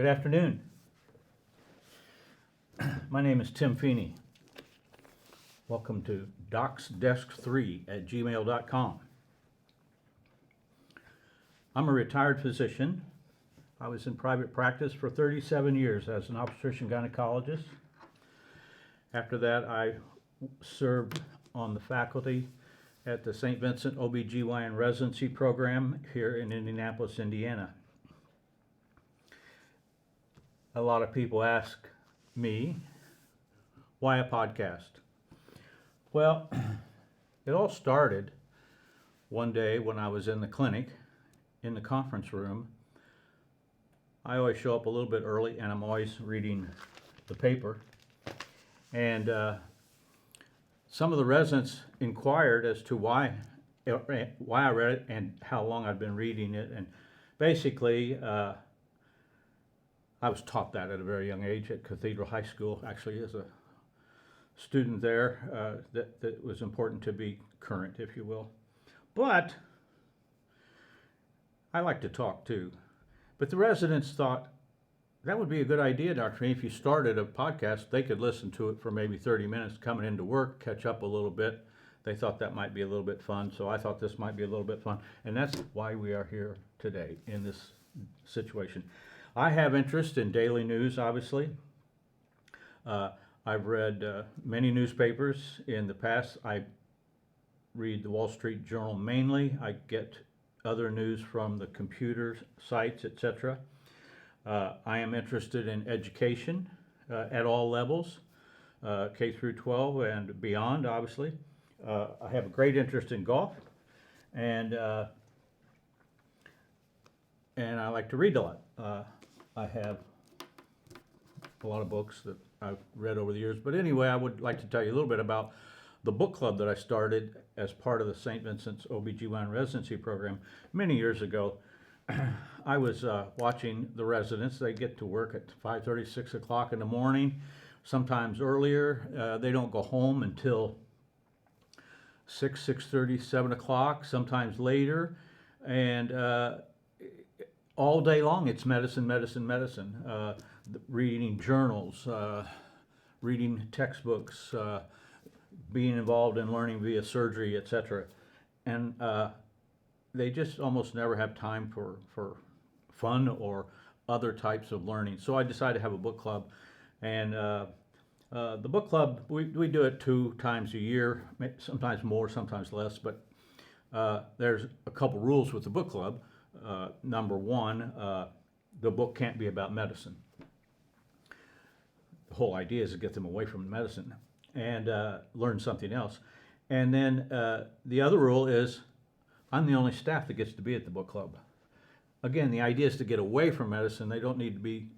Good afternoon. My name is Tim Feeney. Welcome to docsdesk3@gmail.com. I'm a retired physician. I was in private practice for 37 years as an obstetrician gynecologist. After that, I served on the faculty at the St. Vincent OB-GYN residency program here in Indianapolis, Indiana. A lot of people ask me, why a podcast? Well, it all started one day when I was in the clinic, in the conference room. I always show up a little bit early and I'm always reading the paper. And some of the residents inquired as to why I read it and how long I'd been reading it. And basically, I was taught that at a very young age at Cathedral High School, actually as a student there, that it was important to be current, if you will. But I like to talk too. But the residents thought, that would be a good idea, Dr. Feeney, if you started a podcast, they could listen to it for maybe 30 minutes coming into work, catch up a little bit. They thought that might be a little bit fun, so I thought this might be a little bit fun. And that's why we are here today in this situation. I have interest in daily news, obviously. I've read many newspapers in the past. I read the Wall Street Journal mainly. I get other news from the computer sites, etc. I am interested in education at all levels, K through 12 and beyond, obviously. I have a great interest in golf, and I like to read a lot. I have a lot of books that I've read over the years. But anyway, I would like to tell you a little bit about the book club that I started as part of the St. Vincent's OB-GYN residency program many years ago. I was watching the residents. They get to work at 5:30, 6 o'clock in the morning, sometimes earlier. They don't go home until 6:30, 7 o'clock, sometimes later. And all day long, it's medicine, medicine, medicine. Reading journals, reading textbooks, being involved in learning via surgery, etc. And they just almost never have time for fun or other types of learning. So I decided to have a book club. And the book club, we do it 2 times a year, sometimes more, sometimes less. But there's a couple rules with the book club. Number one, the book can't be about medicine. The whole idea is to get them away from medicine and learn something else. And then the other rule is I'm the only staff that gets to be at the book club. Again, the idea is to get away from medicine. They don't need to be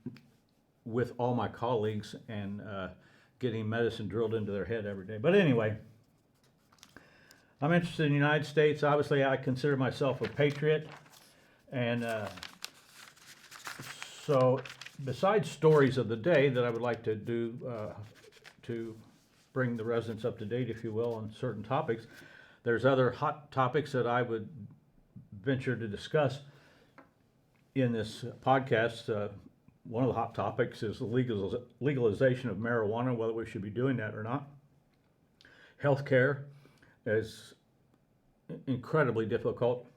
with all my colleagues and getting medicine drilled into their head every day. But anyway, I'm interested in the United States. Obviously, I consider myself a patriot. And so besides stories of the day that I would like to do to bring the residents up to date, if you will, on certain topics, there's other hot topics that I would venture to discuss in this podcast. One of the hot topics is the legalization of marijuana, whether we should be doing that or not. Healthcare is incredibly difficult.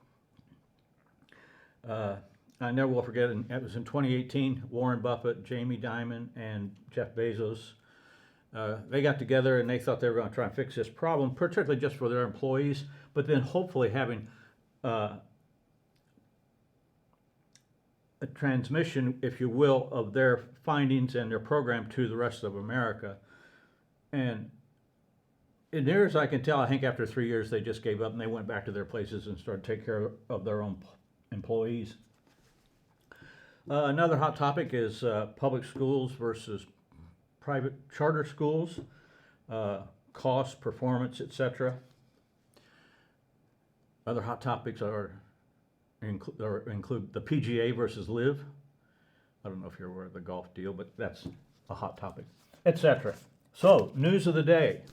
I never will forget, it was in 2018, Warren Buffett, Jamie Dimon, and Jeff Bezos, they got together and they thought they were going to try and fix this problem, particularly just for their employees, but then hopefully having a transmission, if you will, of their findings and their program to the rest of America. And as near as I can tell, I think after 3 years they just gave up and they went back to their places and started to take care of their own employees. Another hot topic is public schools versus private charter schools, cost, performance, etc. Other hot topics include the PGA versus LIV. I don't know if you're aware of the golf deal, but that's a hot topic, etc. So, news of the day.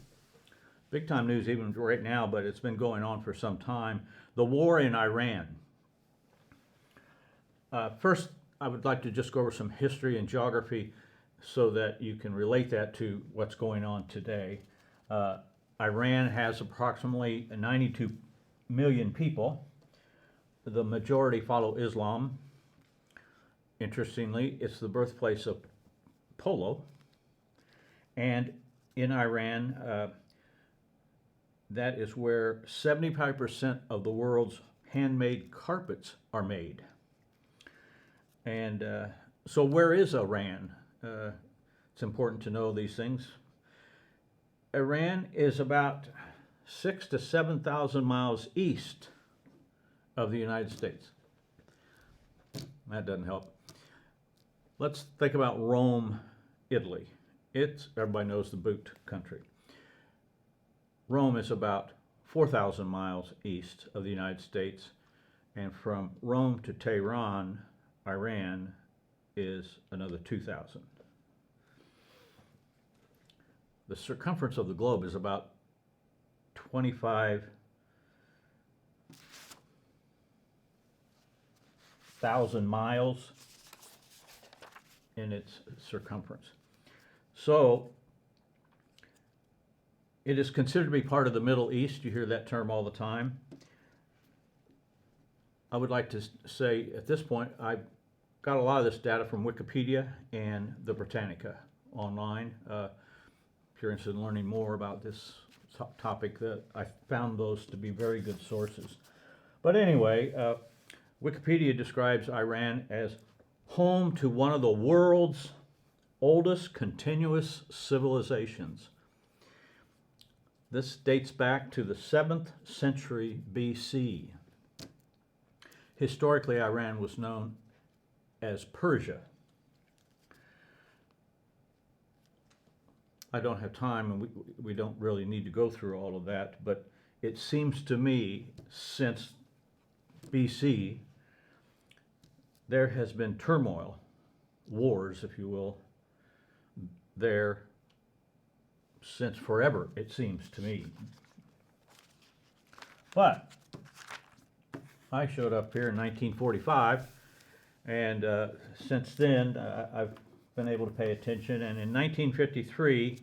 Big time news even right now, but it's been going on for some time. The war in Iran. First, I would like to just go over some history and geography so that you can relate that to what's going on today. Iran has approximately 92 million people. The majority follow Islam. Interestingly, it's the birthplace of polo. And in Iran, that is where 75% of the world's handmade carpets are made. And so where is Iran? It's important to know these things. Iran is about 6,000 to 7,000 miles east of the United States. That doesn't help. Let's think about Rome, Italy. Everybody knows the boot country. Rome is about 4,000 miles east of the United States, and from Rome to Tehran, Iran, is another 2,000. The circumference of the globe is about 25,000 miles in its circumference. So it is considered to be part of the Middle East. You hear that term all the time. I would like to say at this point, I've got a lot of this data from Wikipedia and the Britannica online. If you're interested in learning more about this topic, that I found those to be very good sources. But anyway, Wikipedia describes Iran as home to one of the world's oldest continuous civilizations. This dates back to the 7th century BC. Historically, Iran was known as Persia. I don't have time, and we don't really need to go through all of that, but it seems to me, since BC, there has been turmoil, wars, if you will, there since forever, it seems to me. But I showed up here in 1945, and since then I've been able to pay attention. And in 1953,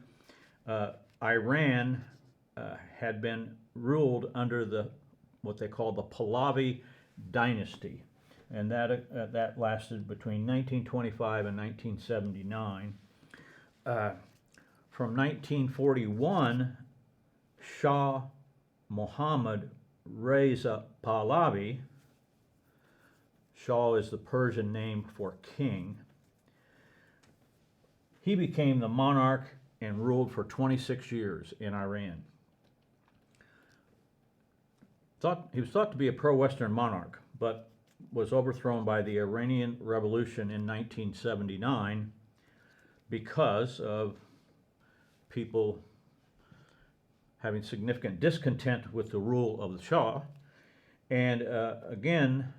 Iran had been ruled under what they call the Pahlavi dynasty, and that lasted between 1925 and 1979. From 1941, Shah Mohammad Reza Pahlavi, Shah is the Persian name for king, he became the monarch and ruled for 26 years in Iran. He was thought to be a pro-Western monarch, but was overthrown by the Iranian Revolution in 1979 because of people having significant discontent with the rule of the Shah. And again,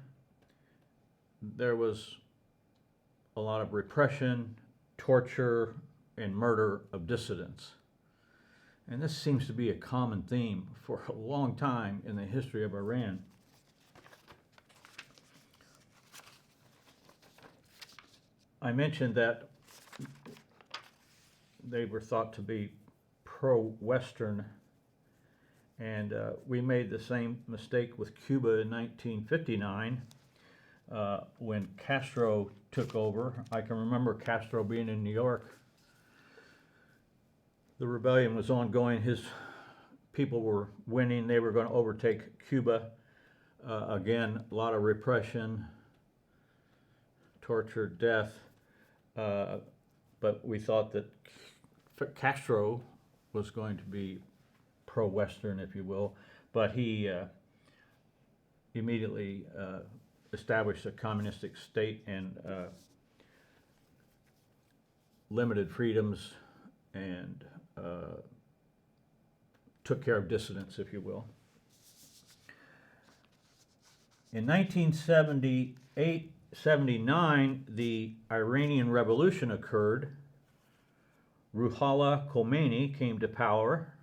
there was a lot of repression, torture, and murder of dissidents. And this seems to be a common theme for a long time in the history of Iran. I mentioned that they were thought to be pro-Western, and we made the same mistake with Cuba in 1959 when Castro took over. I can remember Castro being in New York. The rebellion was ongoing. His people were winning. They were going to overtake Cuba. Again, a lot of repression, torture, death. But we thought that Castro was going to be pro-Western, if you will, but he immediately established a communistic state and limited freedoms and took care of dissidents, if you will. In 1978-79, the Iranian Revolution occurred. Ruhollah Khomeini came to power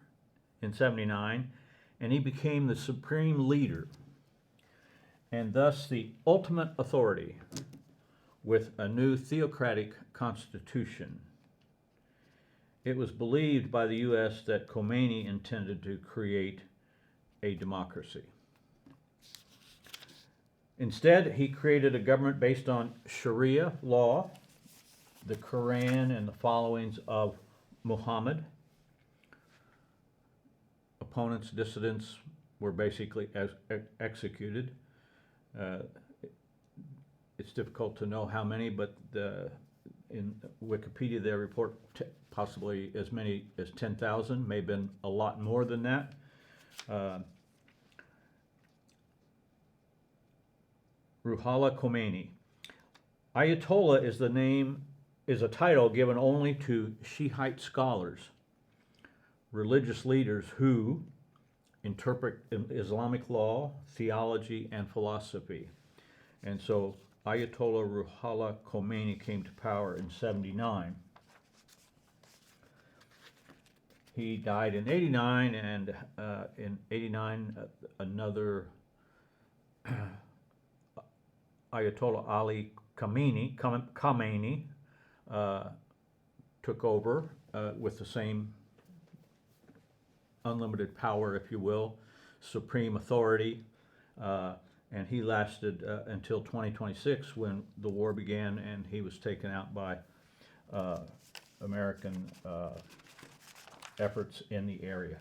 in 79, and he became the supreme leader, and thus the ultimate authority with a new theocratic constitution. It was believed by the U.S. that Khomeini intended to create a democracy. Instead, he created a government based on Sharia law, the Quran, and the followings of Muhammad. Opponents, dissidents were basically executed. It's difficult to know how many, but in Wikipedia they report possibly as many as 10,000, may have been a lot more than that. Ruhollah Khomeini. Ayatollah is a title given only to Shiite scholars, religious leaders who interpret Islamic law, theology, and philosophy. And so Ayatollah Ruhollah Khomeini came to power in 79. He died in 89, and in 89 another Ayatollah Ali Khamenei took over with the same unlimited power, if you will, supreme authority, and he lasted until 2026 when the war began and he was taken out by American efforts in the area.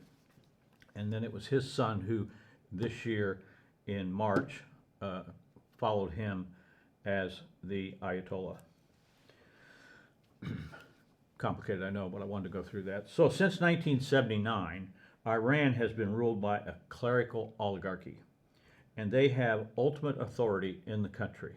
And then it was his son who this year in March followed him as the Ayatollah. Complicated, I know, but I wanted to go through that. So since 1979, Iran has been ruled by a clerical oligarchy, and they have ultimate authority in the country.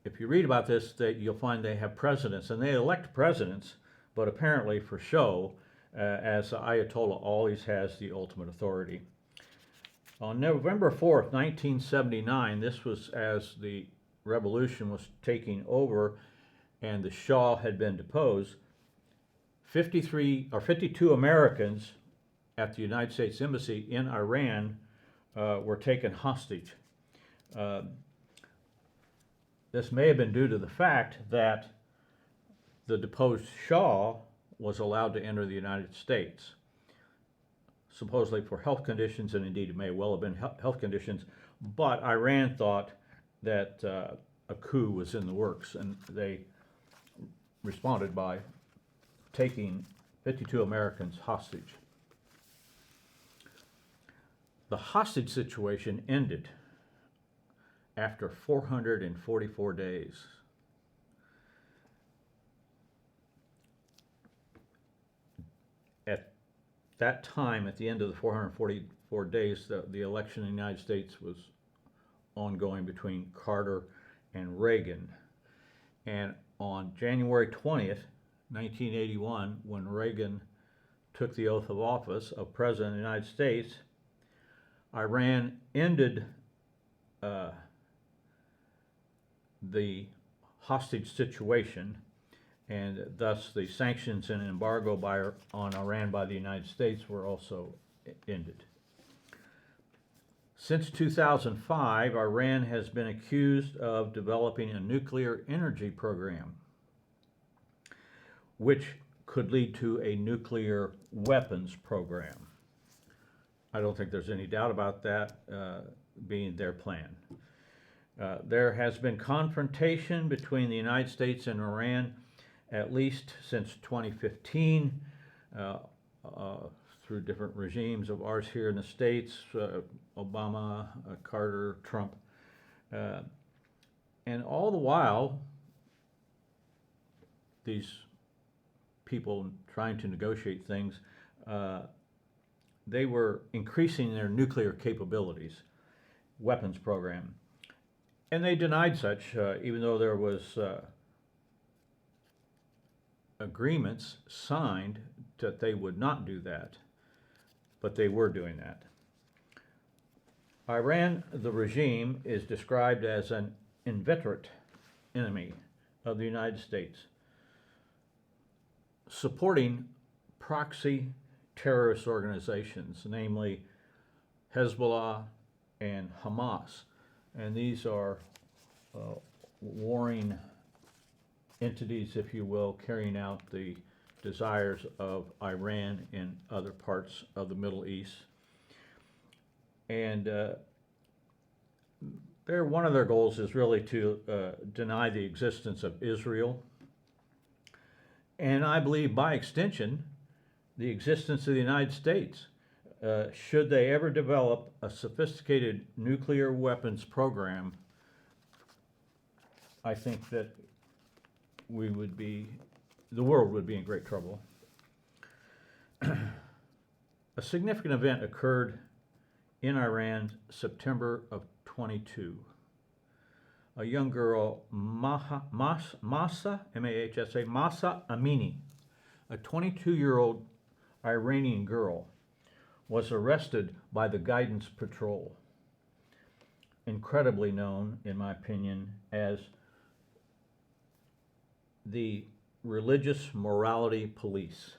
If you read about this, you'll find they have presidents, and they elect presidents, but apparently for show, as the Ayatollah always has the ultimate authority. On November 4th, 1979, this was as the revolution was taking over and the Shah had been deposed, 52 Americans at the United States Embassy in Iran were taken hostage. This may have been due to the fact that the deposed Shah was allowed to enter the United States, supposedly for health conditions, and indeed it may well have been health conditions, but Iran thought that a coup was in the works, and they responded by taking 52 Americans hostage. The hostage situation ended after 444 days. At that time, at the end of the 444 days, the election in the United States was ongoing between Carter and Reagan. And on January 20th, 1981, when Reagan took the oath of office of President of the United States, Iran ended the hostage situation, and thus the sanctions and embargo on Iran by the United States were also ended. Since 2005, Iran has been accused of developing a nuclear energy program, which could lead to a nuclear weapons program. I don't think there's any doubt about that being their plan. There has been confrontation between the United States and Iran at least since 2015 through different regimes of ours here in the States, Obama, Carter, Trump. And all the while, these people trying to negotiate things, they were increasing their nuclear capabilities, weapons program. And they denied such, even though there was agreements signed that they would not do that, but they were doing that. Iran, the regime, is described as an inveterate enemy of the United States, supporting proxy terrorist organizations, namely Hezbollah and Hamas. And these are warring entities, if you will, carrying out the desires of Iran and other parts of the Middle East. And one of their goals is really to deny the existence of Israel, and I believe by extension the existence of the United States. Should they ever develop a sophisticated nuclear weapons program, I think that the world would be in great trouble. A significant event occurred in Iran September of 22. A young girl, Mahsa Amini, a 22-year-old Iranian girl, was arrested by the Guidance Patrol, incredibly known, in my opinion, as the religious morality police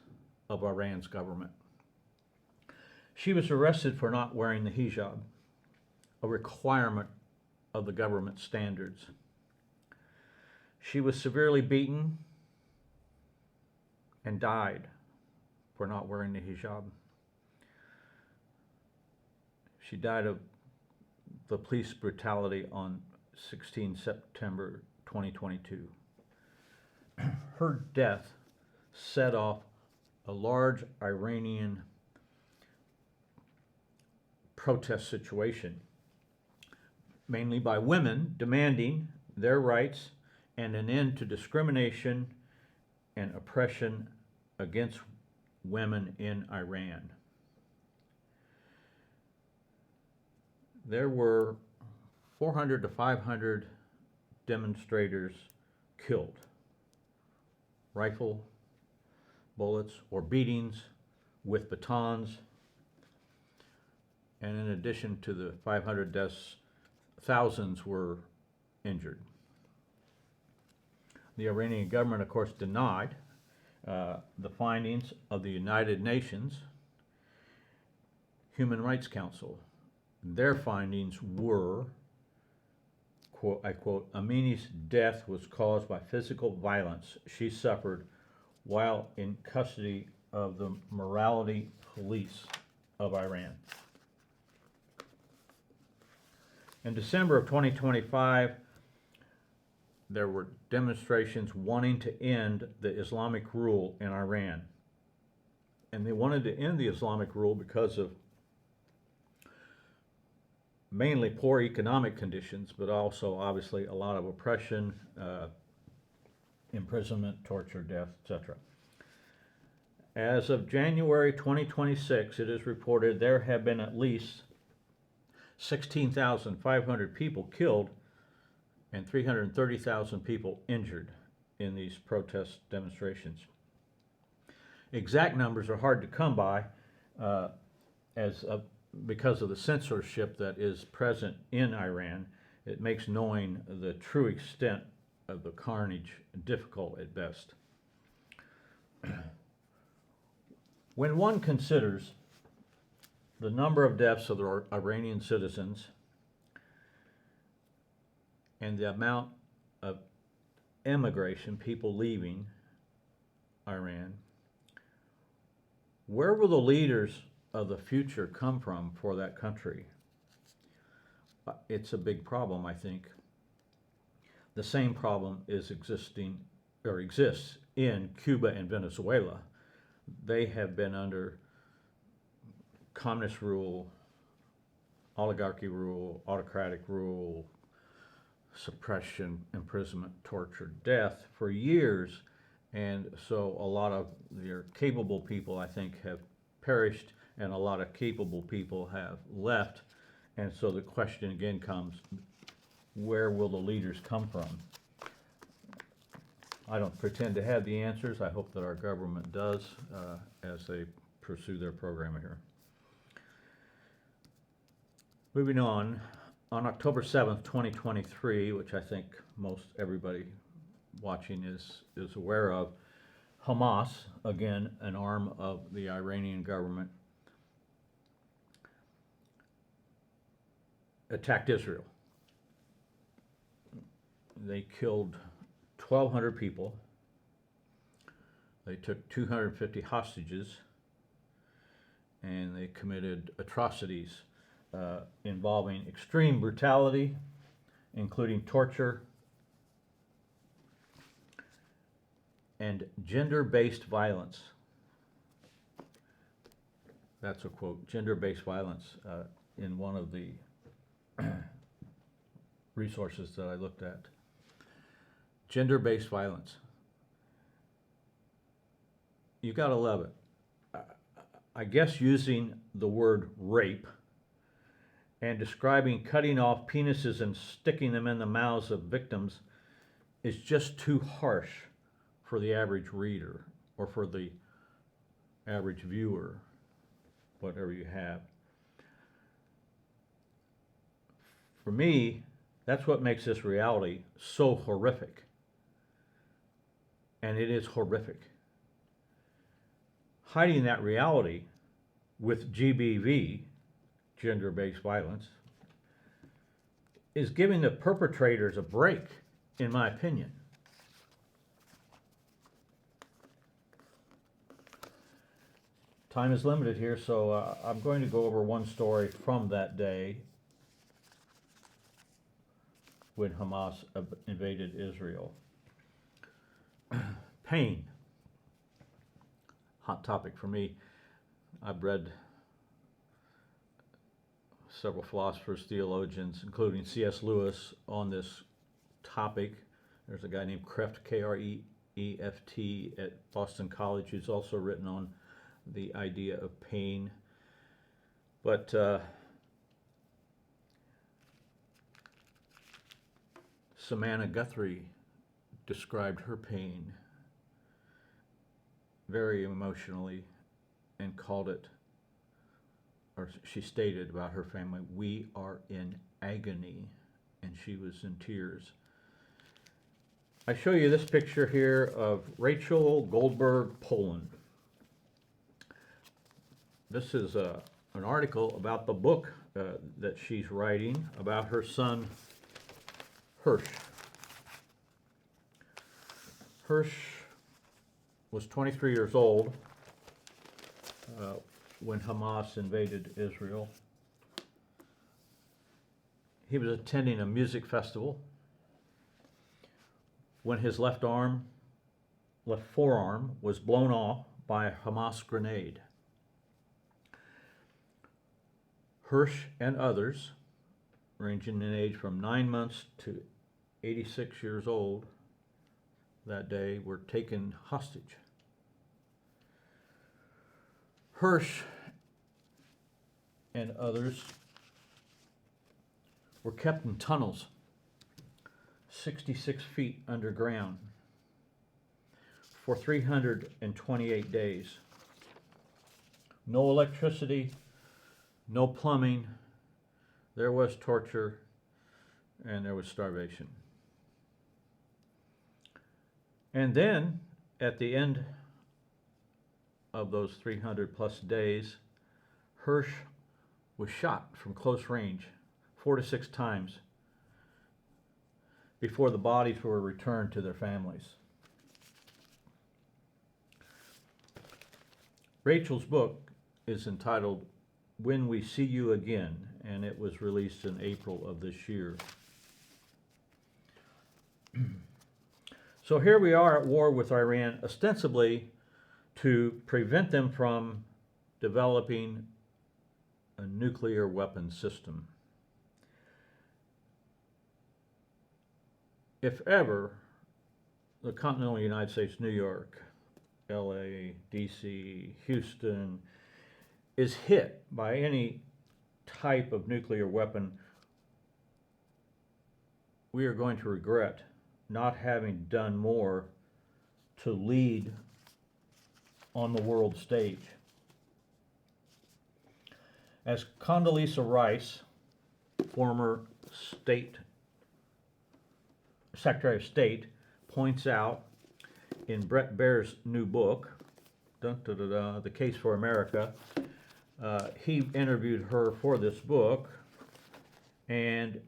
of Iran's government. She was arrested for not wearing the hijab, a requirement of the government standards. She was severely beaten and died for not wearing the hijab. She died of the police brutality on 16 September 2022. Her death set off a large Iranian protest situation, mainly by women demanding their rights and an end to discrimination and oppression against women in Iran. There were 400 to 500 demonstrators killed. Rifle bullets or beatings with batons. And in addition to the 500 deaths, thousands were injured. The Iranian government, of course, denied the findings of the United Nations Human Rights Council. Their findings were, quote, I quote, Amini's death was caused by physical violence she suffered while in custody of the morality police of Iran. In December of 2025, there were demonstrations wanting to end the Islamic rule in Iran. And they wanted to end the Islamic rule because of mainly poor economic conditions, but also obviously a lot of oppression, imprisonment, torture, death, etc. As of January 2026, it is reported there have been at least 16,500 people killed and 330,000 people injured in these protest demonstrations. Exact numbers are hard to come by because of the censorship that is present in Iran. It makes knowing the true extent of the carnage difficult at best. When one considers the number of deaths of the Iranian citizens and the amount of emigration, people leaving Iran, where will the leaders of the future come from for that country? It's a big problem, I think. The same problem exists in Cuba and Venezuela. They have been under communist rule, oligarchy rule, autocratic rule, suppression, imprisonment, torture, death for years. And so a lot of their capable people, I think, have perished, and a lot of capable people have left. And so the question again comes, where will the leaders come from? I don't pretend to have the answers. I hope that our government does as they pursue their program here. Moving on October 7th, 2023, which I think most everybody watching is aware of, Hamas, again, an arm of the Iranian government, attacked Israel. They killed 1,200 people. They took 250 hostages, and they committed atrocities involving extreme brutality, including torture and gender-based violence. That's a quote, gender-based violence, in one of the resources that I looked at. Gender-based violence. You gotta love it. I guess using the word rape and describing cutting off penises and sticking them in the mouths of victims is just too harsh for the average reader or for the average viewer, whatever you have. For me, that's what makes this reality so horrific. And it is horrific. Hiding that reality with GBV, gender-based violence, is giving the perpetrators a break, in my opinion. Time is limited here, so I'm going to go over one story from that day when Hamas invaded Israel. Pain. Hot topic for me. I've read several philosophers, theologians, including C.S. Lewis, on this topic. There's a guy named Kreft, K-R-E-E-F-T, at Boston College, who's also written on the idea of pain. But Samantha Guthrie described her pain very emotionally and called it, or she stated about her family, "We are in agony," and she was in tears. I show you this picture here of Hersh Goldberg-Polin. This is an article about the book that she's writing about her son, Hersh. Hersh was 23 years old when Hamas invaded Israel. He was attending a music festival when his left forearm was blown off by a Hamas grenade. Hersh and others, ranging in age from 9 months to 86 years old, that day were taken hostage. Hersh and others were kept in tunnels 66 feet underground for 328 days. No electricity, no plumbing. There was torture, and there was starvation. And then, at the end of those 300 plus days, Hersh was shot from close range 4 to 6 times before the bodies were returned to their families. Rachel's book is entitled When We See You Again, and it was released in April of this year. So here we are at war with Iran, ostensibly to prevent them from developing a nuclear weapon system. If ever the continental United States, New York, LA, DC, Houston, is hit by any type of nuclear weapon, we are going to regret not having done more to lead on the world stage. As Condoleezza Rice, former Secretary of State, points out in Brett Baer's new book, The Case for America, he interviewed her for this book, and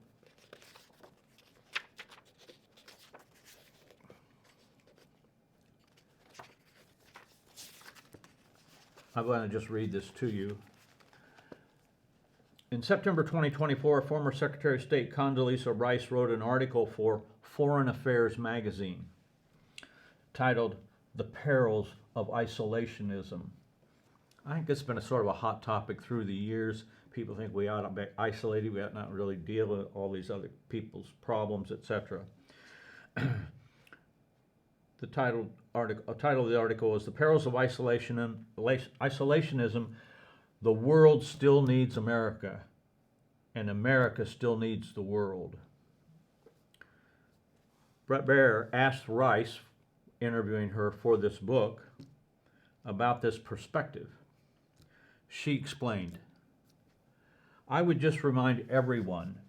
I'm going to just read this to you. In September 2024, former Secretary of State Condoleezza Rice wrote an article for Foreign Affairs magazine titled "The Perils of Isolationism." I think it's been a sort of a hot topic through the years. People think we ought to be isolated, we ought not really deal with all these other people's problems, etc. The title of the article is "The Perils of Isolationism. The world still needs America, and America still needs the world." Brett Baer asked Rice, interviewing her for this book, about this perspective. She explained, "I would just remind everyone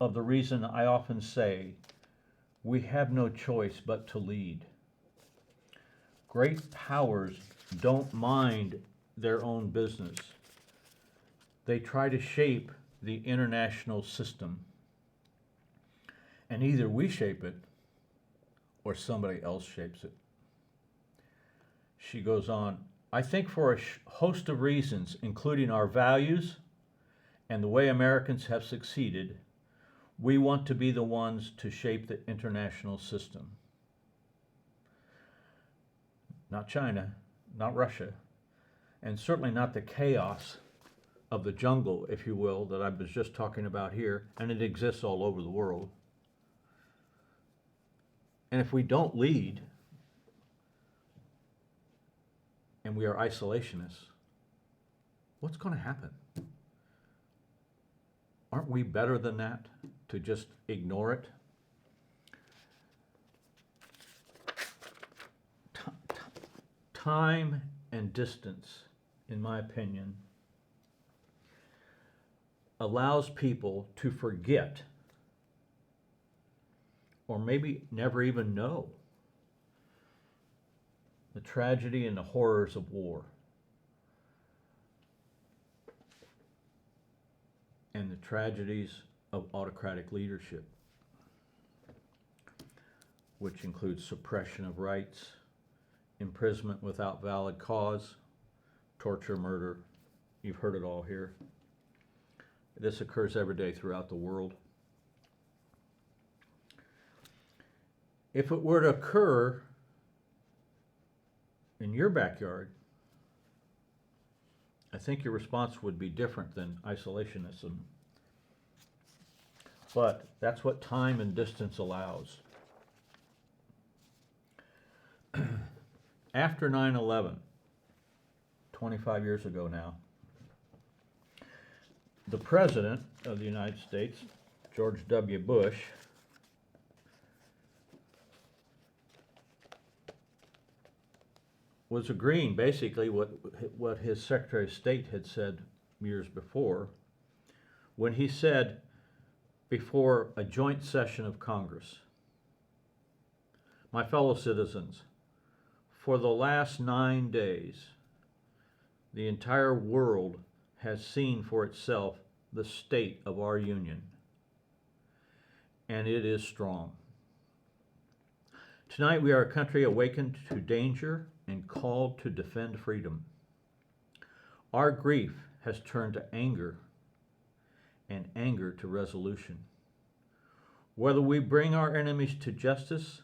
of the reason I often say we have no choice but to lead. Great powers don't mind their own business. They try to shape the international system. And either we shape it or somebody else shapes it." She goes on, "I think for a host of reasons, including our values and the way Americans have succeeded, we want to be the ones to shape the international system. Not China, not Russia, and certainly not the chaos of the jungle, if you will, that I was just talking about here, and it exists all over the world. And if we don't lead, and we are isolationists, what's going to happen? Aren't we better than that, to just ignore it?" Time and distance, in my opinion, allows people to forget, or maybe never even know, the tragedy and the horrors of war and the tragedies of autocratic leadership, which includes suppression of rights, imprisonment without valid cause, torture, murder. You've heard it all here. This occurs every day throughout the world. If it were to occur in your backyard, I think your response would be different than isolationism. But that's what time and distance allows. After 9/11, 25 years ago now, the President of the United States, George W. Bush, was agreeing basically what his Secretary of State had said years before, when he said before a joint session of Congress, "My fellow citizens, for the last 9 days, the entire world has seen for itself the state of our union, and it is strong. Tonight we are a country awakened to danger and called to defend freedom. Our grief has turned to anger, and anger to resolution. Whether we bring our enemies to justice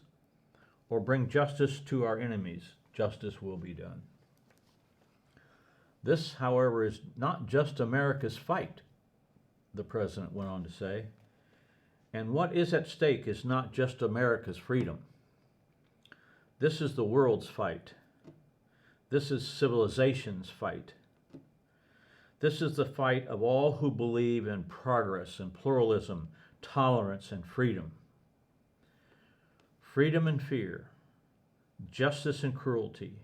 or bring justice to our enemies, justice will be done. This, however, is not just America's fight," the President went on to say, "and what is at stake is not just America's freedom. This is the world's fight. This is civilization's fight. This is the fight of all who believe in progress and pluralism, tolerance and freedom. Freedom and fear, justice and cruelty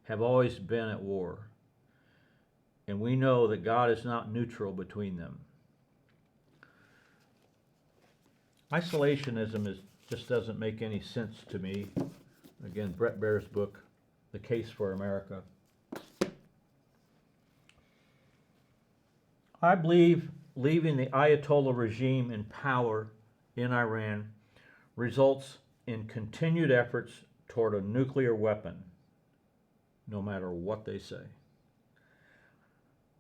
have always been at war, and we know that God is not neutral between them." Isolationism just doesn't make any sense to me. Again, Brett Baer's book, The Case for America. I believe leaving the Ayatollah regime in power in Iran results in continued efforts toward a nuclear weapon, no matter what they say.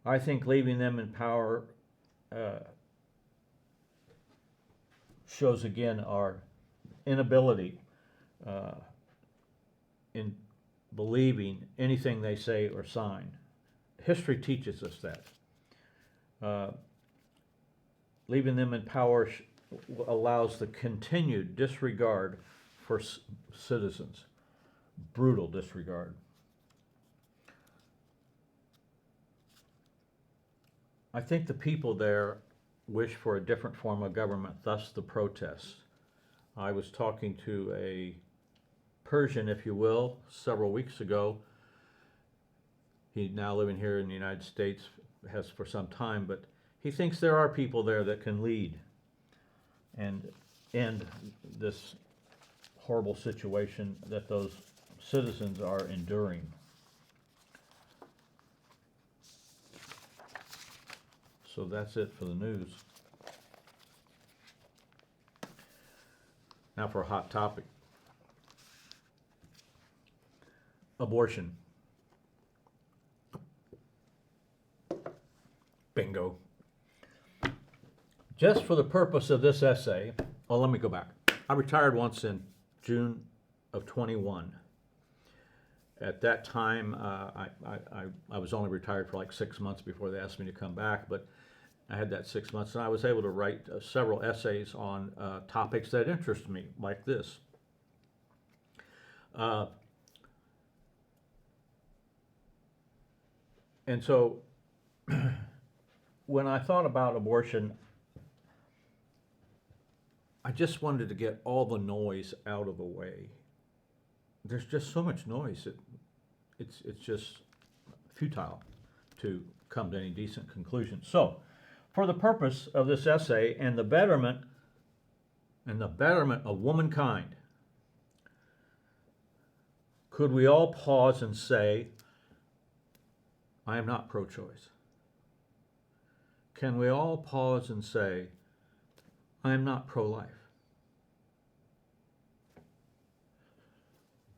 I think leaving them in power shows again our inability in believing anything they say or sign. History teaches us that. Leaving them in power allows the continued disregard for citizens, brutal disregard. I think the people there wish for a different form of government, thus the protests. I was talking to a Persian, if you will, several weeks ago. He's now living here in the United States, has for some time, but he thinks there are people there that can lead and end this horrible situation that those citizens are enduring. So that's it for the news. Now for a hot topic. Abortion. Bingo. Just for the purpose of this essay, let me go back. I retired once in June of 21. At that time, I was only retired for like 6 months before they asked me to come back, but I had that 6 months, and I was able to write several essays on topics that interest me, like this. And so, when I thought about abortion, I just wanted to get all the noise out of the way. There's just so much noise, it's just futile to come to any decent conclusion. So, for the purpose of this essay and the betterment of womankind, could we all pause and say, I am not pro-choice? Can we all pause and say, I am not pro-life?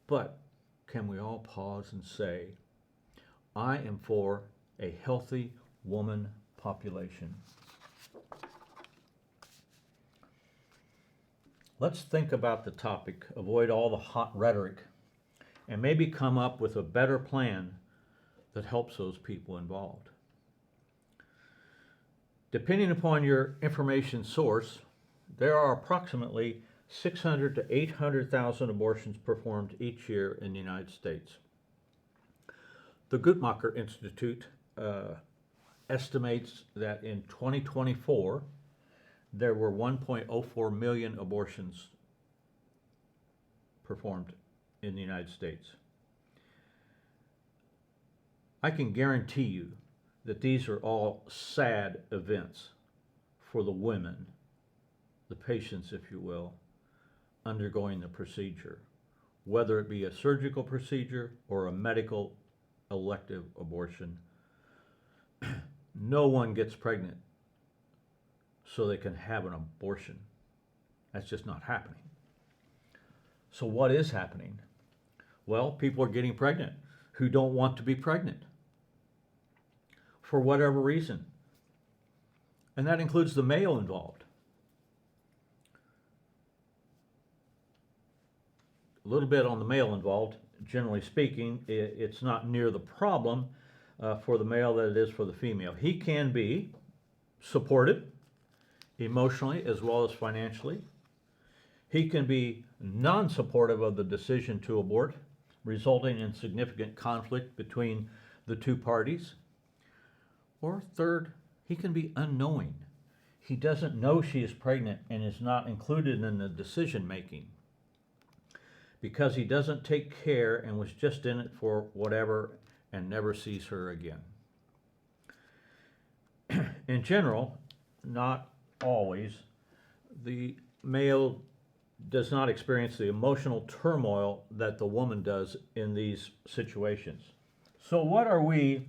But can we all pause and say, I am for a healthy woman population? Let's think about the topic, avoid all the hot rhetoric, and maybe come up with a better plan that helps those people involved. Depending upon your information source, there are approximately 600 to 800,000 abortions performed each year in the United States. The Guttmacher Institute estimates that in 2024, there were 1.04 million abortions performed in the United States. I can guarantee you that these are all sad events for the women, the patients, if you will, undergoing the procedure, whether it be a surgical procedure or a medical elective abortion. No one gets pregnant so they can have an abortion. That's just not happening. So what is happening? Well, people are getting pregnant who don't want to be pregnant for whatever reason. And that includes the male involved. A little bit on the male involved. Generally speaking, it's not near the problem for the male that it is for the female. He can be supported emotionally as well as financially. He can be non-supportive of the decision to abort, resulting in significant conflict between the two parties. Or third, he can be unknowing. He doesn't know she is pregnant and is not included in the decision making because he doesn't take care and was just in it for whatever and never sees her again. In general, not always, the male does not experience the emotional turmoil that the woman does in these situations. So what are we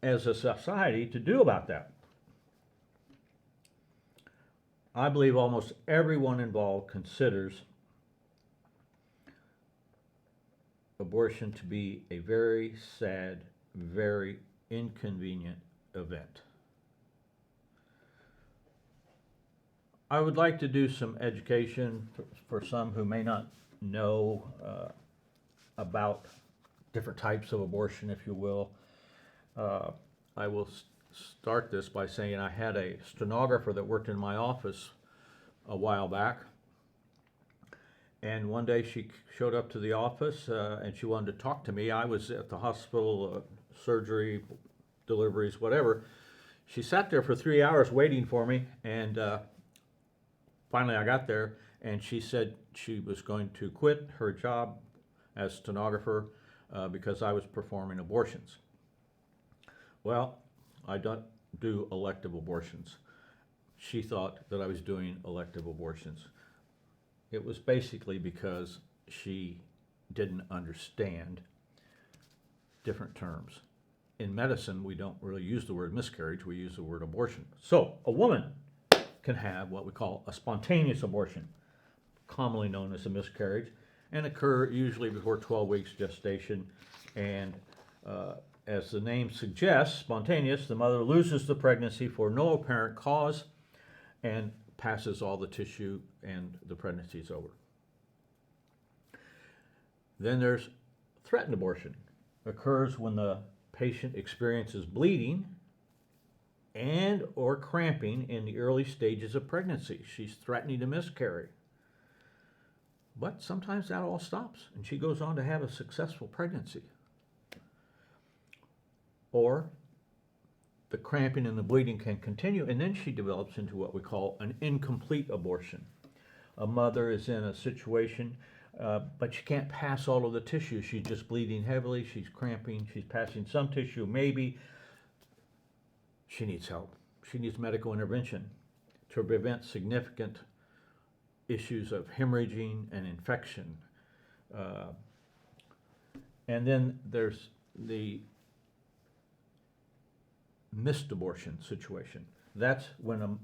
as a society to do about that? I believe almost everyone involved considers abortion to be a very sad, very inconvenient event. I would like to do some education for some who may not know about different types of abortion, if you will. I will start this by saying I had a stenographer that worked in my office a while back. And one day she showed up to the office and she wanted to talk to me. I was at the hospital, surgery, deliveries, whatever. She sat there for 3 hours waiting for me, and finally I got there, and she said she was going to quit her job as stenographer because I was performing abortions. Well, I don't do elective abortions. She thought that I was doing elective abortions. It was basically because she didn't understand different terms. In medicine, we don't really use the word miscarriage, we use the word abortion. So, a woman can have what we call a spontaneous abortion, commonly known as a miscarriage, and occur usually before 12 weeks gestation. And as the name suggests, spontaneous, the mother loses the pregnancy for no apparent cause and passes all the tissue and the pregnancy is over. Then there's threatened abortion. Occurs when the patient experiences bleeding and or cramping in the early stages of pregnancy. She's threatening to miscarry. But sometimes that all stops and she goes on to have a successful pregnancy. Or the cramping and the bleeding can continue, and then she develops into what we call an incomplete abortion. A mother is in a situation, but she can't pass all of the tissue. She's just bleeding heavily, she's cramping, she's passing some tissue, maybe. She needs help. She needs medical intervention to prevent significant issues of hemorrhaging and infection. And then there's the missed abortion situation. That's when a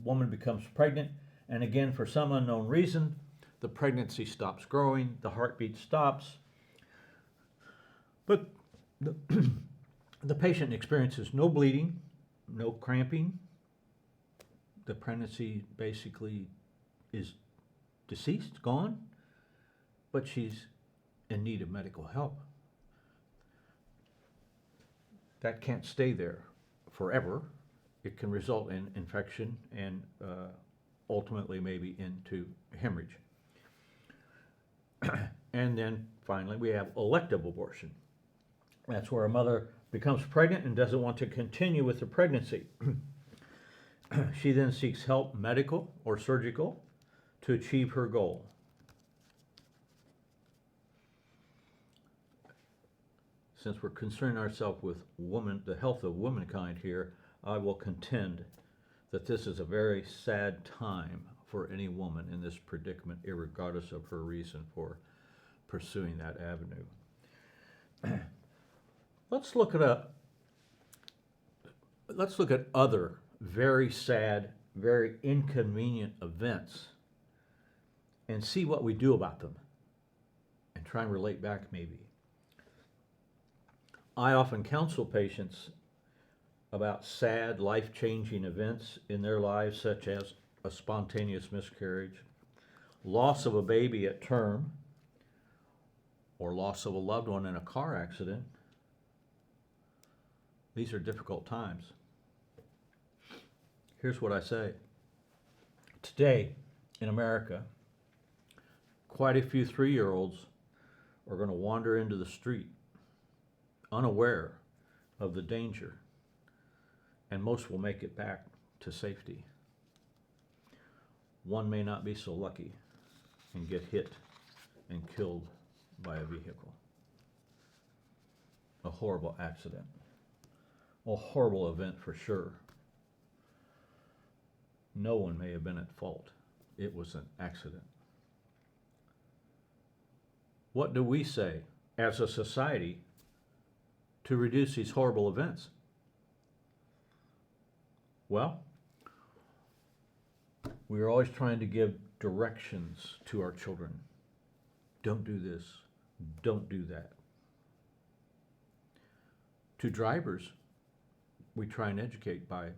woman becomes pregnant, and again, for some unknown reason, the pregnancy stops growing, the heartbeat stops, but the patient experiences no bleeding, no cramping. The pregnancy basically is deceased, gone, but she's in need of medical help. That can't stay there forever. It can result in infection and ultimately maybe into hemorrhage. And then finally we have elective abortion. That's where a mother becomes pregnant and doesn't want to continue with the pregnancy. She then seeks help, medical or surgical, to achieve her goal. Since we're concerning ourselves with the health of womankind here, I will contend that this is a very sad time for any woman in this predicament, irregardless of her reason for pursuing that avenue. Let's look at other very sad, very inconvenient events and see what we do about them and try and relate back maybe. I often counsel patients about sad, life-changing events in their lives, such as a spontaneous miscarriage, loss of a baby at term, or loss of a loved one in a car accident. These are difficult times. Here's what I say. Today, in America, quite a few 3-year-olds are going to wander into the street unaware of the danger, and most will make it back to safety. One may not be so lucky and get hit and killed by a vehicle. A horrible accident. A horrible event for sure. No one may have been at fault. It was an accident. What do we say as a society to reduce these horrible events? Well, we are always trying to give directions to our children. Don't do this. Don't do that. To drivers, we try and educate by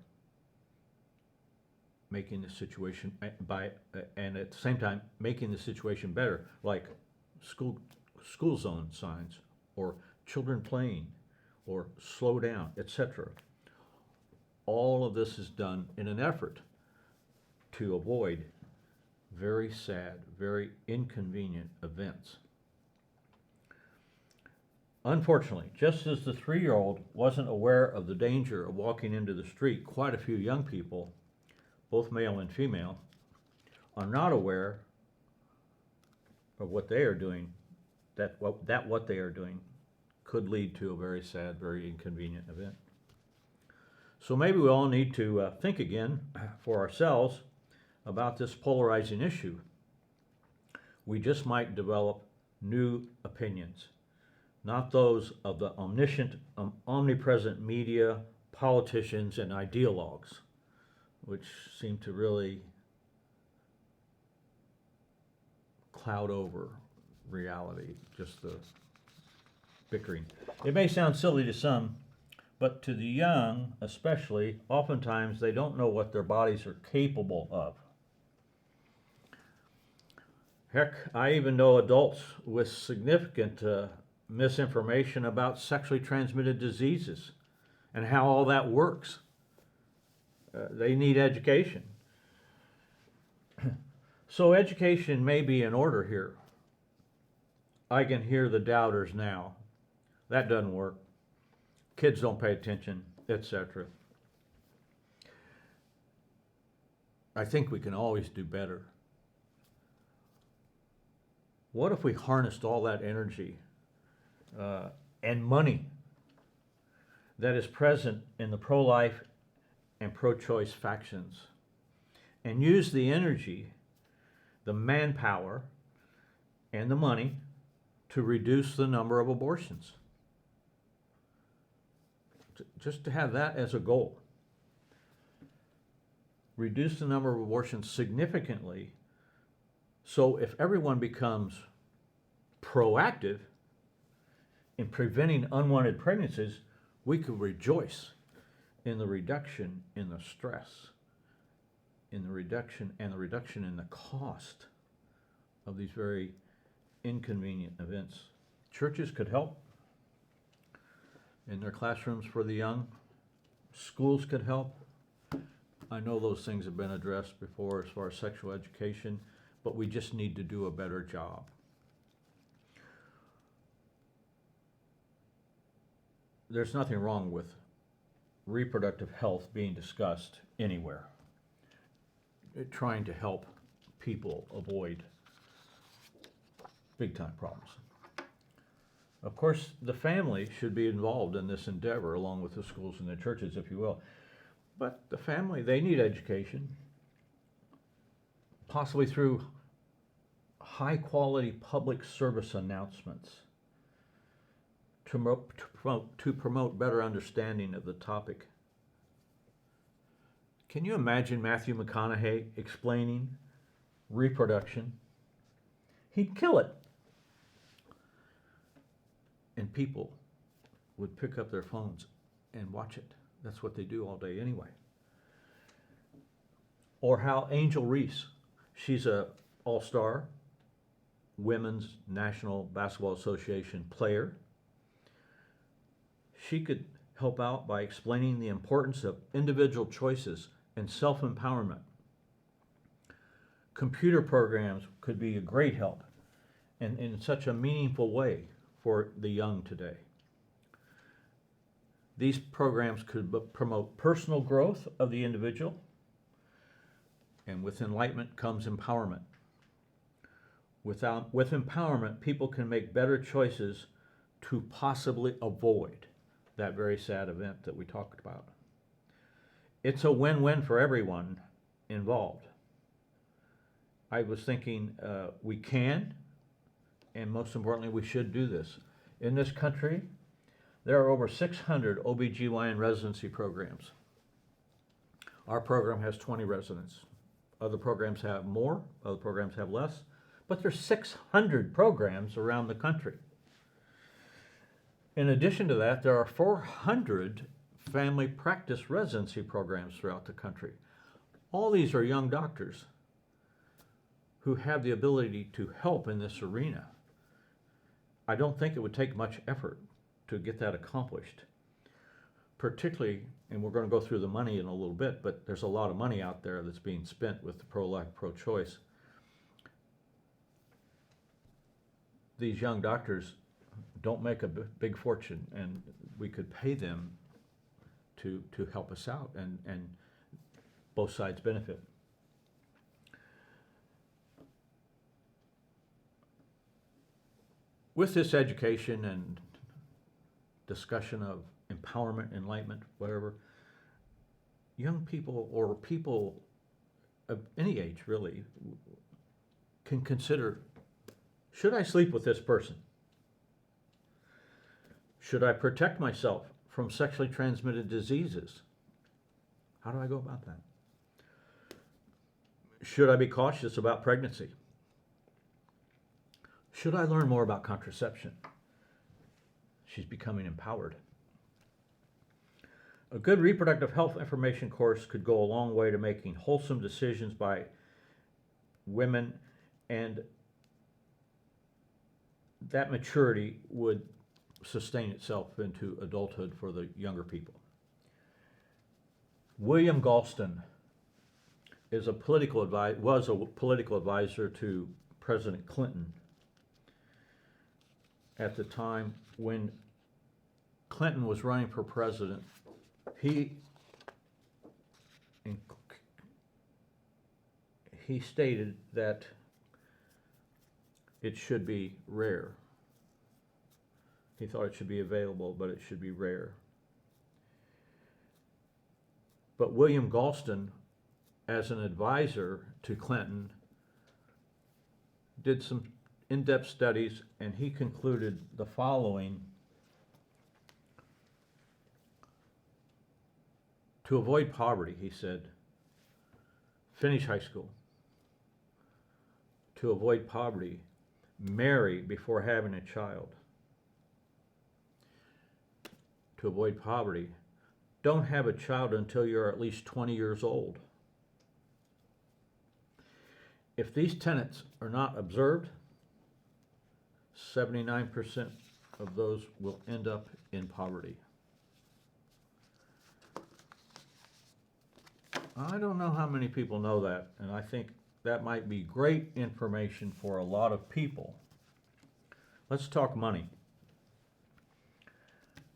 making the situation and at the same time making the situation better, like school zone signs, or children playing, or slow down, etc. All of this is done in an effort to avoid very sad, very inconvenient events. Unfortunately, just as the 3-year-old wasn't aware of the danger of walking into the street, quite a few young people, both male and female, are not aware of what they are doing, that what they are doing could lead to a very sad, very inconvenient event. So maybe we all need to think again for ourselves about this polarizing issue. We just might develop new opinions, not those of the omniscient, omnipresent media, politicians, and ideologues, which seem to really cloud over reality, just the bickering. It may sound silly to some, but to the young especially, oftentimes they don't know what their bodies are capable of. Heck, I even know adults with significant misinformation about sexually transmitted diseases and how all that works. They need education. So education may be in order here. I can hear the doubters now. That doesn't work. Kids don't pay attention, etc. I think we can always do better. What if we harnessed all that energy and money that is present in the pro-life and pro-choice factions and used the energy, the manpower, and the money to reduce the number of abortions? Just to have that as a goal. Reduce the number of abortions significantly, so if everyone becomes proactive in preventing unwanted pregnancies, we could rejoice in the reduction in the stress, in the reduction in the cost of these very inconvenient events. Churches could help in their classrooms for the young. Schools could help. I know those things have been addressed before as far as sexual education, but we just need to do a better job. There's nothing wrong with reproductive health being discussed anywhere, trying to help people avoid big time problems. Of course, the family should be involved in this endeavor along with the schools and the churches, if you will. But the family, they need education, possibly through high quality public service announcements to promote better understanding of the topic. Can you imagine Matthew McConaughey explaining reproduction? He'd kill it. And people would pick up their phones and watch it. That's what they do all day anyway. Or how Angel Reese, she's a all-star Women's National Basketball Association player. She could help out by explaining the importance of individual choices and self-empowerment. Computer programs could be a great help and in such a meaningful way for the young today. These programs could promote personal growth of the individual, and with enlightenment comes empowerment. With empowerment, people can make better choices to possibly avoid that very sad event that we talked about. It's a win-win for everyone involved. I was thinking we can, and most importantly, we should do this. In this country, there are over 600 OB-GYN residency programs. Our program has 20 residents. Other programs have more, other programs have less, but there's 600 programs around the country. In addition to that, there are 400 family practice residency programs throughout the country. All these are young doctors who have the ability to help in this arena. I don't think it would take much effort to get that accomplished. Particularly, and we're going to go through the money in a little bit, but there's a lot of money out there that's being spent with the pro-life, pro-choice. These young doctors don't make a big fortune, and we could pay them to help us out, and both sides benefit. With this education and discussion of empowerment, enlightenment, whatever, young people or people of any age really can consider, should I sleep with this person? Should I protect myself from sexually transmitted diseases? How do I go about that? Should I be cautious about pregnancy? Should I learn more about contraception? She's becoming empowered. A good reproductive health information course could go a long way to making wholesome decisions by women, and that maturity would sustain itself into adulthood for the younger people. William Galston was a political advisor to President Clinton at the time when Clinton was running for president. He stated that it should be rare. He thought it should be available, but it should be rare. But William Galston, as an advisor to Clinton, did some in-depth studies, and he concluded the following: to avoid poverty, he said, finish high school. To avoid poverty, marry before having a child. To avoid poverty, don't have a child until you're at least 20 years old. If these tenets are not observed, 79% of those will end up in poverty. I don't know how many people know that, and I think that might be great information for a lot of people. Let's talk money.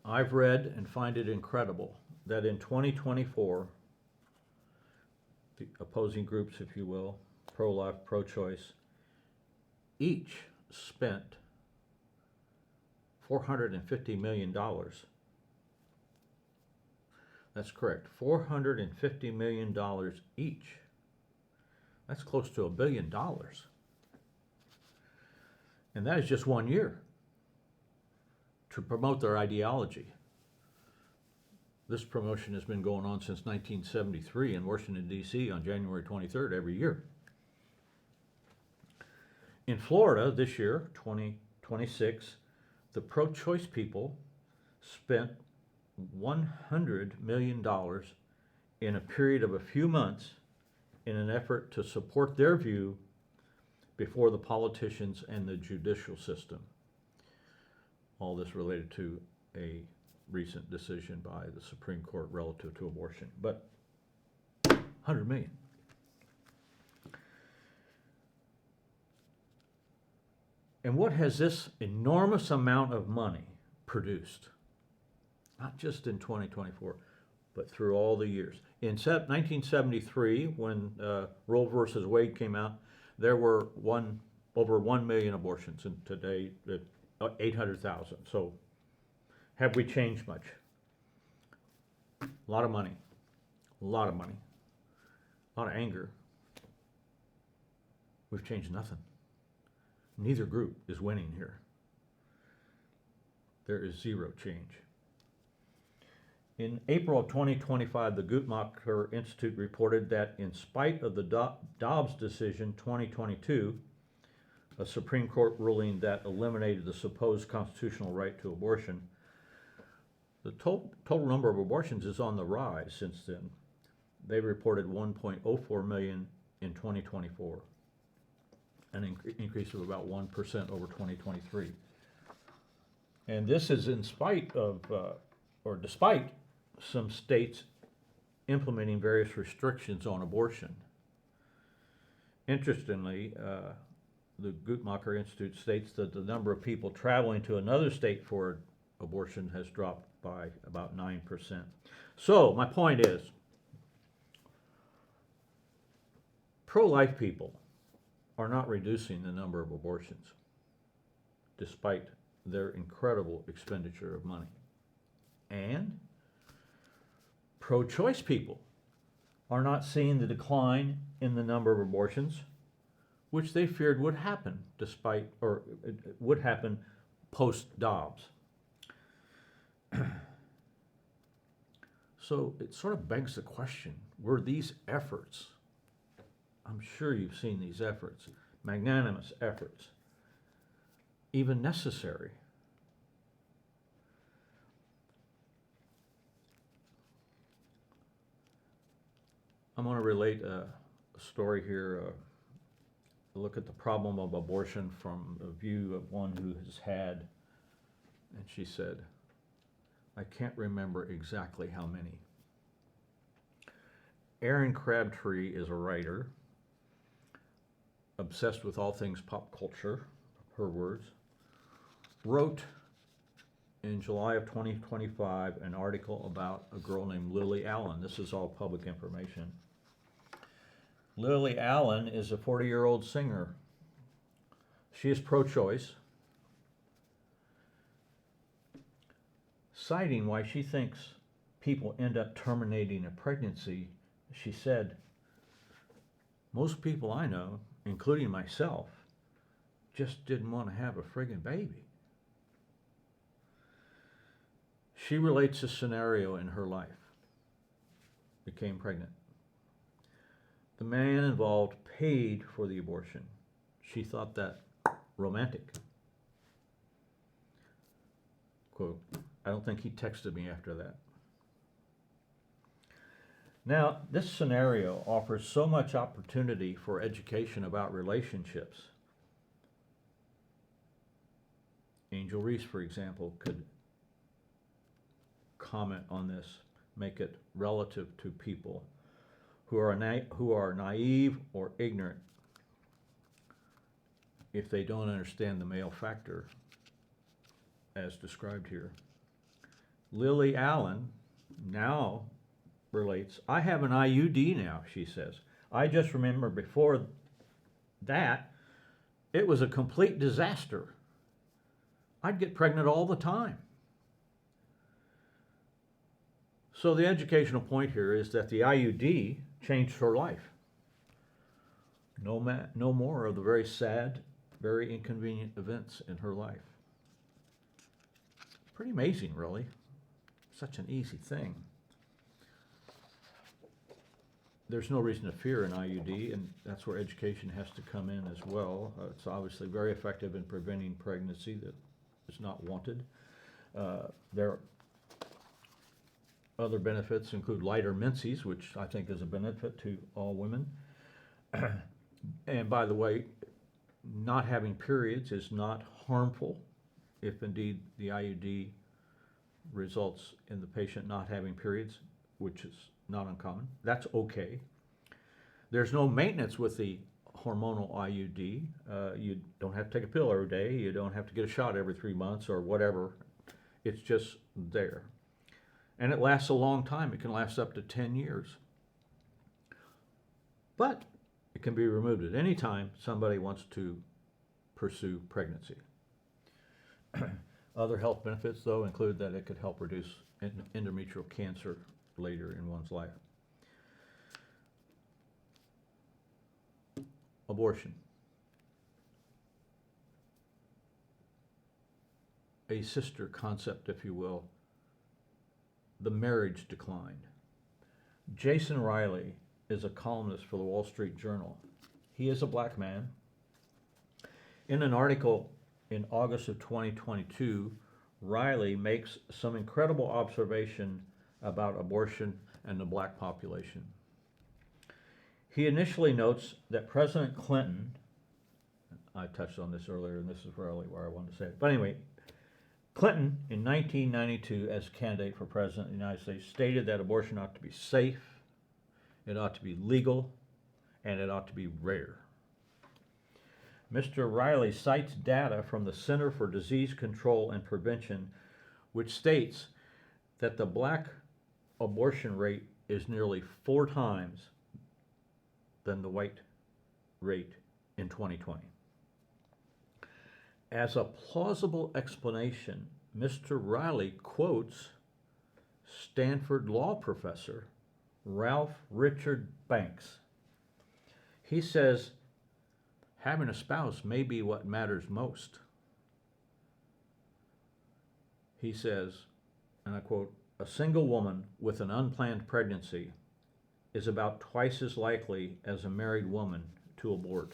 I've read and find it incredible that in 2024, the opposing groups, if you will, pro-life, pro-choice, each spent $450 million. That's correct, $450 million each. That's close to $1 billion. And that is just 1 year to promote their ideology. This promotion has been going on since 1973 in Washington, D.C. on January 23rd every year. In Florida this year, 2026, the pro-choice people spent $100 million in a period of a few months in an effort to support their view before the politicians and the judicial system. All this related to a recent decision by the Supreme Court relative to abortion, but 100 million. And what has this enormous amount of money produced? Not just in 2024, but through all the years. In 1973, when Roe versus Wade came out, there were over 1 million abortions, and today 800,000. So have we changed much? A lot of money, a lot of anger. We've changed nothing. Neither group is winning here. There is zero change. In April of 2025, the Guttmacher Institute reported that in spite of the Dobbs decision 2022, a Supreme Court ruling that eliminated the supposed constitutional right to abortion, The total number of abortions is on the rise since then. They reported 1.04 million in 2024, an increase of about 1% over 2023. And this is in spite of, or despite some states implementing various restrictions on abortion. Interestingly, the Guttmacher Institute states that the number of people traveling to another state for abortion has dropped by about 9%. So my point is, pro-life people are not reducing the number of abortions, despite their incredible expenditure of money. And pro-choice people are not seeing the decline in the number of abortions, which they feared would happen would happen post-Dobbs. So it sort of begs the question, were these efforts, I'm sure you've seen these efforts, magnanimous efforts, even necessary? I'm going to relate a story here, a look at the problem of abortion from the view of one who has had, and she said, I can't remember exactly how many. Aaron Crabtree is a writer, obsessed with all things pop culture, her words, wrote in July of 2025 an article about a girl named Lily Allen. This is all public information. Lily Allen is a 40-year-old singer. She is pro-choice, citing why she thinks people end up terminating a pregnancy. She said, most people I know, including myself, just didn't want to have a friggin' baby. She relates a scenario in her life. Became pregnant. The man involved paid for the abortion. She thought that romantic. Quote, I don't think he texted me after that. Now, this scenario offers so much opportunity for education about relationships. Angel Reese, for example, could comment on this, make it relative to people who are naive or ignorant if they don't understand the male factor as described here. Lily Allen now relates, I have an IUD now, she says. I just remember before that, it was a complete disaster. I'd get pregnant all the time. So the educational point here is that the IUD changed her life. No more of the very sad, very inconvenient events in her life. Pretty amazing, really. Such an easy thing. There's no reason to fear an IUD, and that's where education has to come in as well. It's obviously very effective in preventing pregnancy that is not wanted. There other benefits include lighter menses, which I think is a benefit to all women. And by the way, not having periods is not harmful if indeed the IUD results in the patient not having periods, which is not uncommon. That's okay. There's no maintenance with the hormonal IUD. You don't have to take a pill every day. You don't have to get a shot every 3 months or whatever. It's just there. And it lasts a long time. It can last up to 10 years. But it can be removed at any time somebody wants to pursue pregnancy. Other health benefits, though, include that it could help reduce endometrial cancer later in one's life. Abortion. A sister concept, if you will. The marriage decline. Jason Riley is a columnist for the Wall Street Journal. He is a black man. In an article in August of 2022, Riley makes some incredible observation about abortion and the black population. He initially notes that President Clinton, I touched on this earlier, and this is really where I wanted to say it, but anyway, Clinton in 1992, as candidate for president of the United States, stated that abortion ought to be safe, it ought to be legal, and it ought to be rare. Mr. Riley cites data from the Center for Disease Control and Prevention, which states that the black abortion rate is nearly 4 times than the white rate in 2020. As a plausible explanation, Mr. Riley quotes Stanford law professor Ralph Richard Banks. He says, having a spouse may be what matters most. He says, and I quote, a single woman with an unplanned pregnancy is about twice as likely as a married woman to abort.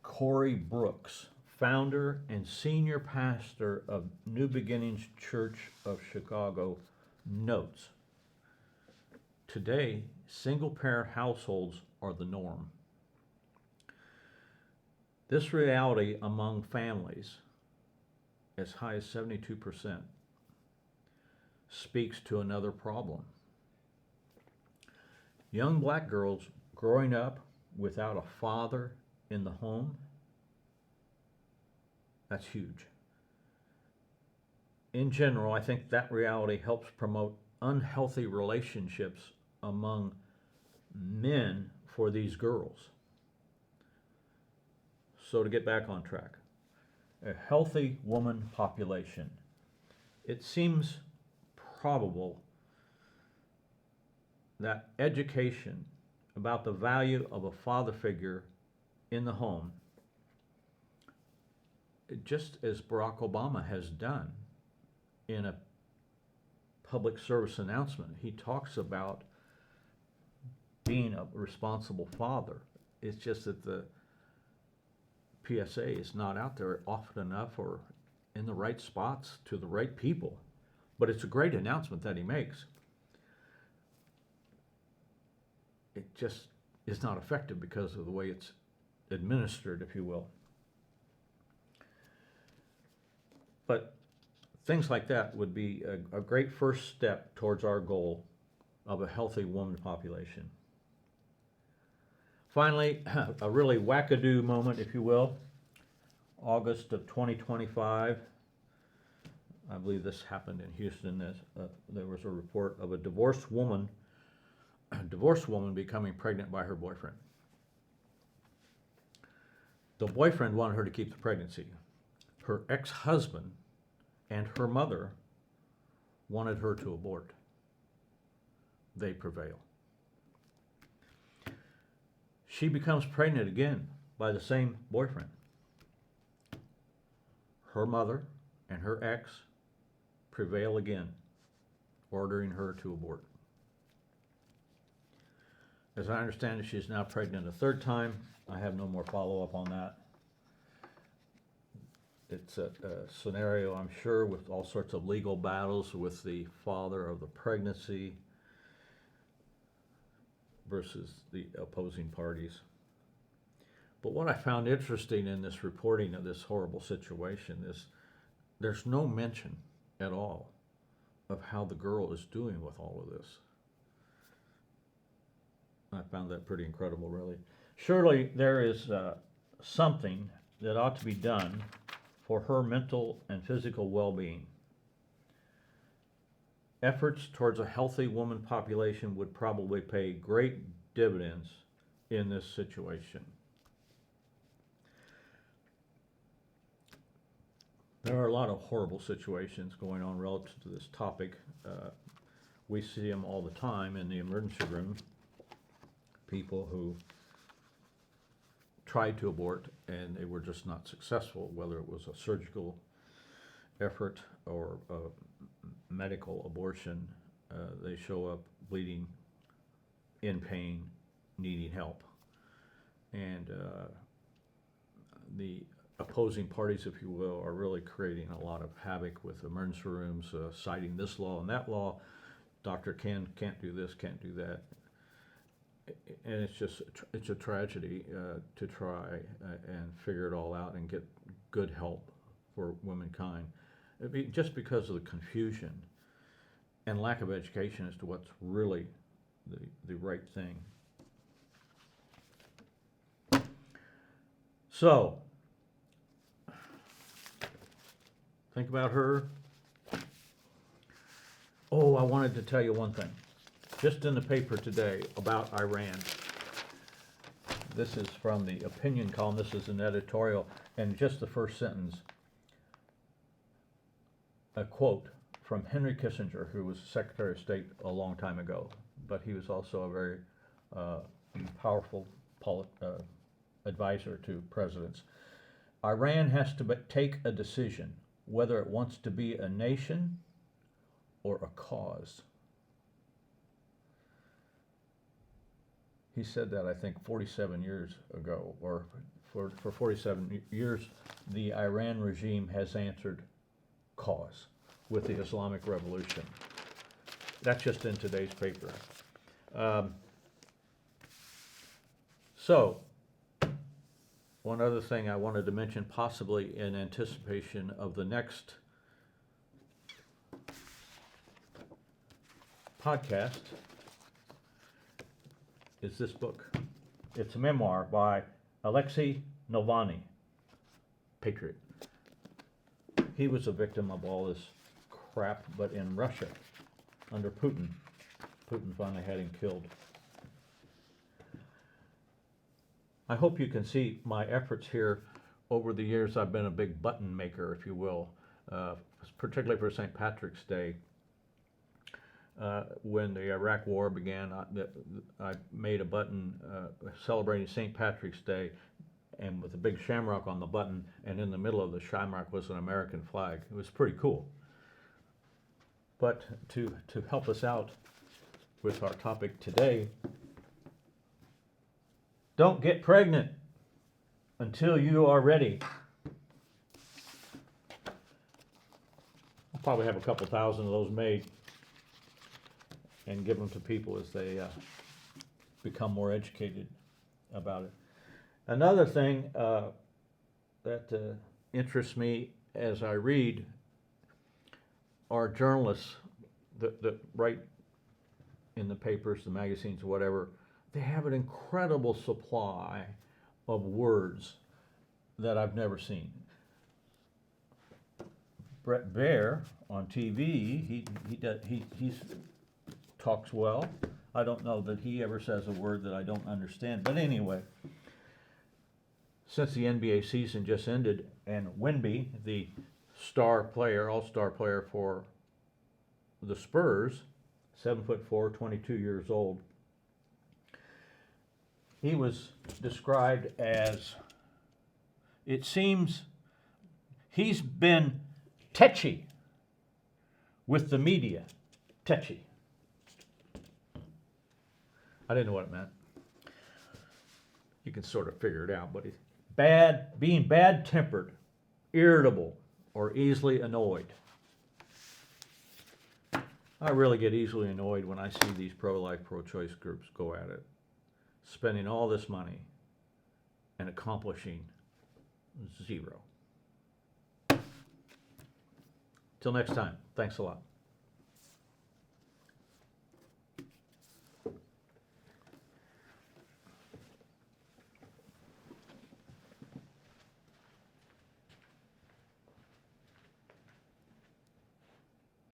Corey Brooks, founder and senior pastor of New Beginnings Church of Chicago, notes, today, single-parent households are the norm. This reality among families, as high as 72%, speaks to another problem. Young black girls growing up without a father in the home, that's huge. In general, I think that reality helps promote unhealthy relationships among men for these girls. So to get back on track, a healthy woman population. It seems probable that education about the value of a father figure in the home, just as Barack Obama has done in a public service announcement, he talks about being a responsible father. It's just that the PSA is not out there often enough or in the right spots to the right people. But it's a great announcement that he makes. It just is not effective because of the way it's administered, if you will. But things like that would be a great first step towards our goal of a healthy woman population. Finally, a really wackadoo moment, if you will. August of 2025, I believe this happened in Houston. There was a report of a divorced woman becoming pregnant by her boyfriend. The boyfriend wanted her to keep the pregnancy. Her ex-husband and her mother wanted her to abort. They prevail. She becomes pregnant again by the same boyfriend. Her mother and her ex prevail again, ordering her to abort. As I understand it, she is now pregnant a 3rd time. I have no more follow-up on that. It's a scenario, I'm sure, with all sorts of legal battles with the father of the pregnancy versus the opposing parties. But what I found interesting in this reporting of this horrible situation is there's no mention at all of how the girl is doing with all of this. I found that pretty incredible, really. Surely there is something that ought to be done for her mental and physical well-being. Efforts towards a healthy woman population would probably pay great dividends in this situation. There are a lot of horrible situations going on relative to this topic. We see them all the time in the emergency room. People who tried to abort and they were just not successful, whether it was a surgical effort or a medical abortion. They show up bleeding, in pain, needing help. And the opposing parties, if you will, are really creating a lot of havoc with emergency rooms, citing this law and that law. Doctor can't do this, can't do that. And it's a tragedy to try and figure it all out and get good help for womankind. Just because of the confusion and lack of education as to what's really the right thing. So, think about her. Oh, I wanted to tell you one thing. Just in the paper today about Iran. This is from the opinion column. This is an editorial, and just the first sentence, a quote from Henry Kissinger, who was Secretary of State a long time ago, but he was also a very powerful advisor to presidents. Iran has to take a decision whether it wants to be a nation or a cause. He said that, I think, 47 years ago, or for 47 years, the Iran regime has answered cause with the Islamic Revolution. That's just in today's paper. So, one other thing I wanted to mention, possibly in anticipation of the next podcast, is this book. It's a memoir by Alexei Navalny, patriot. He was a victim of all this crap, but in Russia, under Putin. Putin finally had him killed. I hope you can see my efforts here. Over the years, I've been a big button maker, if you will, particularly for St. Patrick's Day. When the Iraq War began, I made a button celebrating St. Patrick's Day, and with a big shamrock on the button, and in the middle of the shamrock was an American flag. It was pretty cool. But to help us out with our topic today, don't get pregnant until you are ready. I'll probably have a couple thousand of those made and give them to people as they become more educated about it. Another thing that interests me as I read are journalists that write in the papers, the magazines, or whatever. They have an incredible supply of words that I've never seen. Brett Baer on TV, he talks well. I don't know that he ever says a word that I don't understand. But anyway, since the NBA season just ended, and Wemby, the star player, all-star player for the Spurs, 7'4", 22 years old, he was described as, it seems, he's been tetchy with the media. Tetchy. I didn't know what it meant. You can sort of figure it out, but being bad-tempered, irritable, or easily annoyed. I really get easily annoyed when I see these pro-life, pro-choice groups go at it, spending all this money and accomplishing zero. Till next time, thanks a lot.